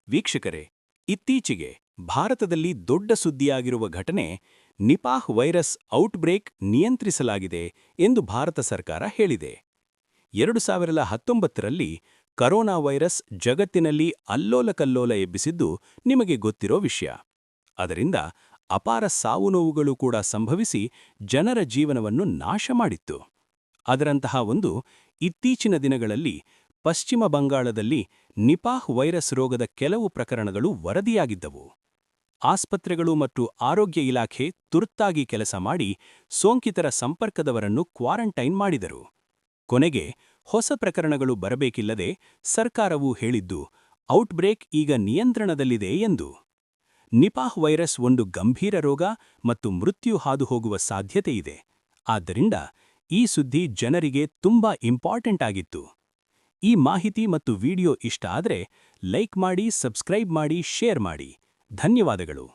ವೀಕ್ಷಕರೇ, ಇತ್ತೀಚೆಗೆ ಭಾರತದಲ್ಲಿ ದೊಡ್ಡ ಸುದ್ದಿಯಾಗಿರುವ ಘಟನೆ ನಿಪಾಹ್ ವೈರಸ್ ಔಟ್ಬ್ರೇಕ್ ನಿಯಂತ್ರಿಸಲಾಗಿದೆ ಎಂದು ಭಾರತ ಸರ್ಕಾರ ಹೇಳಿದೆ. 2019ರಲ್ಲಿ ಕರೋನಾ ವೈರಸ್ ಜಗತ್ತಿನಲ್ಲಿ ಅಲ್ಲೋಲಕಲ್ಲೋಲ ಎಬ್ಬಿಸಿದ್ದು ನಿಮಗೆ ಗೊತ್ತಿರೋ ವಿಷಯ. ಅದರಿಂದ ಅಪಾರ ಸಾವು-ನೋವುಗಳು ಕೂಡ ಸಂಭವಿಸಿ ಜನರ ಜೀವನವನ್ನು ನಾಶ ಮಾಡಿತ್ತು. ಅದರಂತಹ ಒಂದು ಇತ್ತೀಚಿನ ದಿನಗಳಲ್ಲಿ ಪಶ್ಚಿಮ ಬಂಗಾಳದಲ್ಲಿ ನಿಪಾಹ್ ವೈರಸ್ ರೋಗದ ಕೆಲವು ಪ್ರಕರಣಗಳು ವರದಿಯಾಗಿದ್ದವು. ಆಸ್ಪತ್ರೆಗಳು ಮತ್ತು ಆರೋಗ್ಯ ಇಲಾಖೆ ತುರ್ತಾಗಿ ಕೆಲಸ ಮಾಡಿ ಸೋಂಕಿತರ ಸಂಪರ್ಕದವರನ್ನು ಕ್ವಾರಂಟೈನ್ ಮಾಡಿದರು. ಕೊನೆಗೆ ಹೊಸ ಪ್ರಕರಣಗಳು ಬರಬೇಕಿಲ್ಲದೆ ಸರ್ಕಾರವು ಹೇಳಿದ್ದು ಔಟ್ಬ್ರೇಕ್ ಈಗ ನಿಯಂತ್ರಣದಲ್ಲಿದೆ ಎಂದು. ನಿಪಾಹ್ ವೈರಸ್ ಒಂದು ಗಂಭೀರ ರೋಗ ಮತ್ತು ಮೃತ್ಯು ಹಾದುಹೋಗುವ ಸಾಧ್ಯತೆಯಿದೆ. ಆದ್ದರಿಂದ ಈ ಸುದ್ದಿ ಜನರಿಗೆ ತುಂಬಾ ಇಂಪಾರ್ಟೆಂಟ್ ಆಗಿತ್ತು. ಈ ಮಾಹಿತಿ ಮತ್ತು ವಿಡಿಯೋ ಇಷ್ಟ ಆದ್ರೆ ಲೈಕ್ ಮಾಡಿ, ಸಬ್ಸ್ಕ್ರೈಬ್ ಮಾಡಿ, ಶೇರ್ ಮಾಡಿ. ಧನ್ಯವಾದಗಳು.